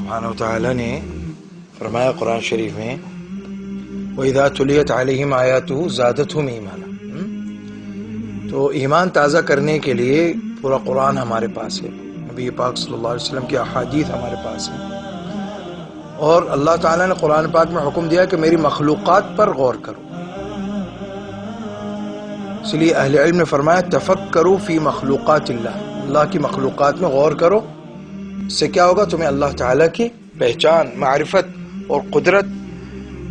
سبحانہ وتعالی نے فرمایا قرآن شریف میں وَإِذَا تُلِيَتْ عَلَيْهِمْ آيَاتُهُ زَادَتْهُمْ ایمانا، تو ایمان تازہ کرنے کے لیے پورا قرآن ہمارے پاس ہے، نبی پاک صلی اللہ علیہ وسلم کی احادیث ہمارے پاس ہیں، اور اللہ تعالیٰ نے قرآن پاک میں حکم دیا کہ میری مخلوقات پر غور کرو۔ اس لیے اہل علم نے فرمایا تفکروا فی مخلوقات اللہ کی مخلوقات میں غور کرو، اس سے کیا ہوگا؟ تمہیں اللہ تعالیٰ کی پہچان، معرفت اور قدرت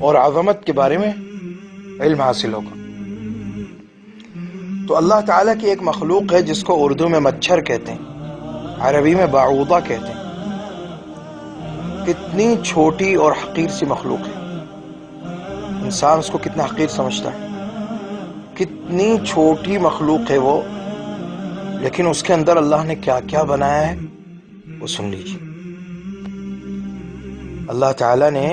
اور عظمت کے بارے میں علم حاصل ہوگا۔ تو اللہ تعالیٰ کی ایک مخلوق ہے جس کو اردو میں مچھر کہتے ہیں، عربی میں بعوضہ کہتے ہیں۔ کتنی چھوٹی اور حقیر سی مخلوق ہے، انسان اس کو کتنا حقیر سمجھتا ہے، کتنی چھوٹی مخلوق ہے وہ، لیکن اس کے اندر اللہ نے کیا کیا بنایا ہے وہ سن لیجیے۔ اللہ تعالیٰ نے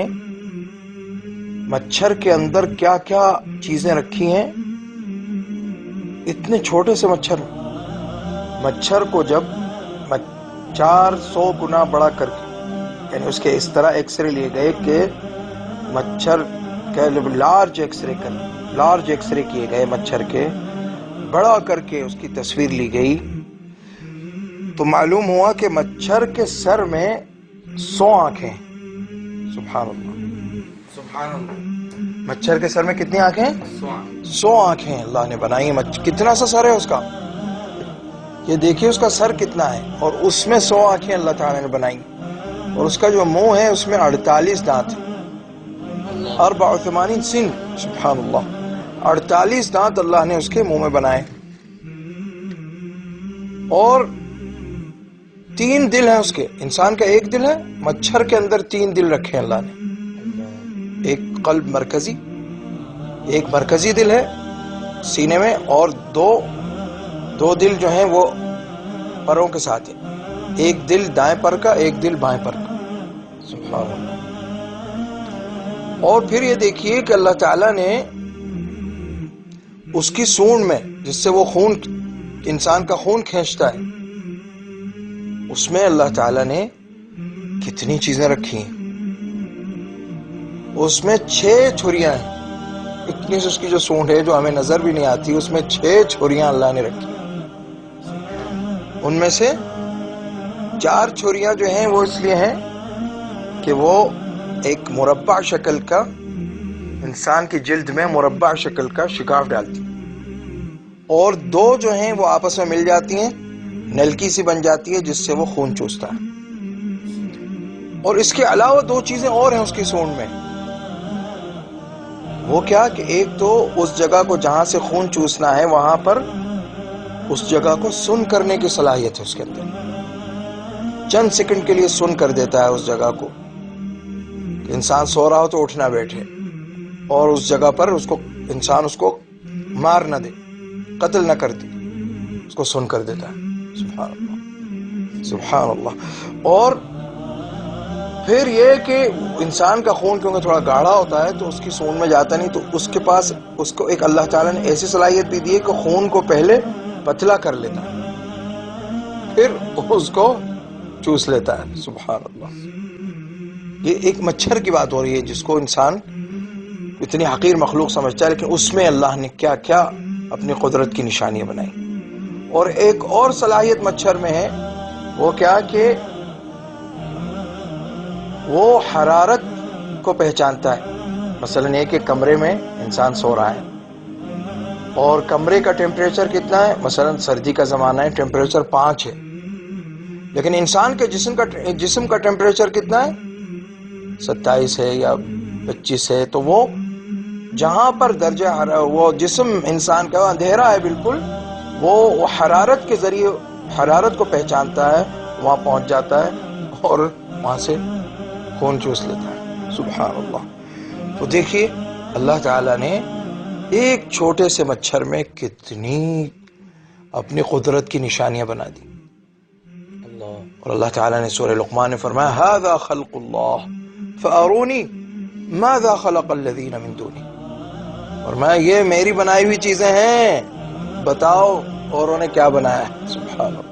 مچھر کے اندر کیا کیا چیزیں رکھی ہیں۔ اتنے چھوٹے سے مچھر کو جب 400 گنا بڑا کر کے، یعنی اس کے اس طرح ایکس رے لیے گئے کہ مچھر کے لارج ایکس رے کیے گئے، مچھر کے بڑا کر کے اس کی تصویر لی گئی، تو معلوم ہوا کہ مچھر کے سر میں 100 آنکھیں ہیں۔ سبحان اللہ، سبحان اللہ، مچھر کے سر میں کتنی آنکھیں ہیں؟ 100 آنکھیں اللہ نے بنائی ہیں۔ کتنا سا سر ہے اس کا، یہ دیکھیے اس کا سر کتنا ہے، اور اس میں 100 آنکھیں اللہ تعالیٰ نے بنائی، اور اس کا جو منہ ہے اس میں 48 دانت ہیں، 84 سن، سبحان اللہ، 48 دانت اللہ نے اس کے منہ میں بنائے، اور 3 دل ہیں اس کے۔ انسان کا 1 دل ہے، مچھر کے اندر 3 دل رکھے ہیں اللہ نے، ایک قلب مرکزی، ایک مرکزی دل ہے سینے میں، اور دو دل جو ہیں وہ پروں کے ساتھ ہیں، ایک دل دائیں پر کا، ایک دل بائیں پر کا، سبحان اللہ۔ اور پھر یہ دیکھیے کہ اللہ تعالیٰ نے اس کی سونڈ میں، جس سے وہ خون، انسان کا خون کھینچتا ہے، اس میں اللہ تعالیٰ نے کتنی چیزیں رکھی ہیں۔ اس میں 6 چھریاں ہیں، اتنی سے اس کی جو سونڈ ہے جو ہمیں نظر بھی نہیں آتی، اس میں 6 چھریاں اللہ نے رکھی ہیں۔ ان میں سے 4 چھریاں جو ہیں وہ اس لیے ہیں کہ وہ ایک مربع شکل کا، انسان کی جلد میں مربع شکل کا شگاف ڈالتی ہیں، اور 2 جو ہیں وہ آپس میں مل جاتی ہیں، نلکی سی بن جاتی ہے جس سے وہ خون چوستا ہے۔ اور اس کے علاوہ 2 چیزیں اور ہیں اس کی سونڈ میں، وہ کیا کہ ایک تو اس جگہ کو جہاں سے خون چوسنا ہے وہاں پر اس جگہ کو سن کرنے کی صلاحیت ہے اس کے اندر، چند سیکنڈ کے لیے سن کر دیتا ہے اس جگہ کو، کہ انسان سو رہا ہو تو اٹھ نہ بیٹھے، اور اس جگہ پر انسان اس کو مار نہ دے، قتل نہ کر دے، اس کو سن کر دیتا ہے۔ سبحان اللہ، سبحان اللہ۔ اور پھر یہ کہ انسان کا خون کیونکہ تھوڑا گاڑھا ہوتا ہے تو اس کی سونڈ میں جاتا نہیں، تو اس کے پاس اس کو ایک اللہ تعالیٰ نے ایسی صلاحیت بھی دی ہے کہ خون کو پہلے پتلا کر لیتا ہے، پھر اس کو چوس لیتا ہے۔ سبحان اللہ، یہ ایک مچھر کی بات ہو رہی ہے جس کو انسان اتنی حقیر مخلوق سمجھتا ہے، لیکن اس میں اللہ نے کیا کیا اپنی قدرت کی نشانیاں بنائی۔ اور ایک اور صلاحیت مچھر میں ہے، وہ کیا کہ وہ حرارت کو پہچانتا ہے۔ مثلا ایک کمرے میں انسان سو رہا ہے، اور کمرے کا ٹیمپریچر کتنا ہے، مثلا سردی کا زمانہ ہے، ٹیمپریچر 5 ہے، لیکن انسان کے جسم کا ٹیمپریچر کتنا ہے، 27 ہے یا 25 ہے، تو وہ جہاں پر درجہ وہ جسم انسان کا اندھیرا ہے بالکل، وہ حرارت کے ذریعے حرارت کو پہچانتا ہے، وہاں پہنچ جاتا ہے اور وہاں سے خون چوس لیتا ہے۔ سبحان اللہ۔ تو دیکھیے اللہ تعالیٰ نے ایک چھوٹے سے مچھر میں کتنی اپنی قدرت کی نشانیاں بنا دی۔ اور اللہ تعالیٰ نے سورہ لقمان میں فرمایا ھذا خلق اللہ فارونی ماذا خلق الذین من دونی، فرمایا یہ میری بنائی ہوئی چیزیں ہیں، بتاؤ اوروں نے کیا بنایا ہے۔ سبحان اللہ۔